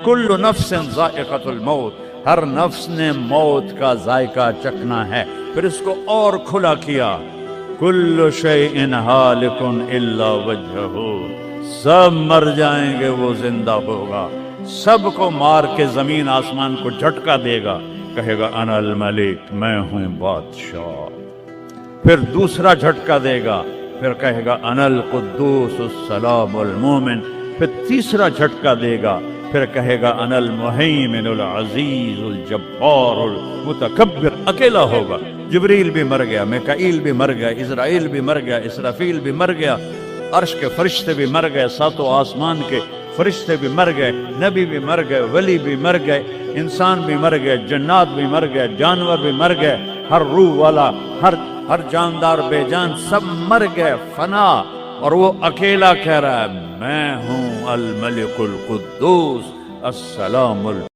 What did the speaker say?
کل نفس ذائقۃ الموت، ہر نفس نے موت کا ذائقہ چکھنا ہے۔ پھر اس کو اور کھلا کیا، کل شیء ہالک الا وجہہ، سب مر جائیں گے وہ زندہ ہوگا، سب کو مار کے زمین آسمان کو جھٹکا دے گا، کہے گا انا الملک، میں ہوں بادشاہ۔ پھر دوسرا جھٹکا دے گا، پھر کہے گا انا القدوس السلام المومن۔ پھر تیسرا جھٹکا دے گا، پھر کہے گا انا المہیمن العزیز الجبار المتکبر۔ اکیلا ہوگا، جبریل بھی مر گیا، میکائیل بھی مر گیا، اسرائیل بھی مر گیا، اسرافیل بھی مر گیا، عرش کے فرشتے بھی مر گئے، ساتوں آسمان کے فرشتے بھی مر گئے، نبی بھی مر گئے، ولی بھی مر گئے، انسان بھی مر گئے، جنات بھی مر گئے، جانور بھی مر گئے، ہر روح والا، ہر جاندار بے جان سب مر گئے، فنا۔ اور وہ اکیلا کہہ رہا ہے میں ہوں الملک القدوس السلام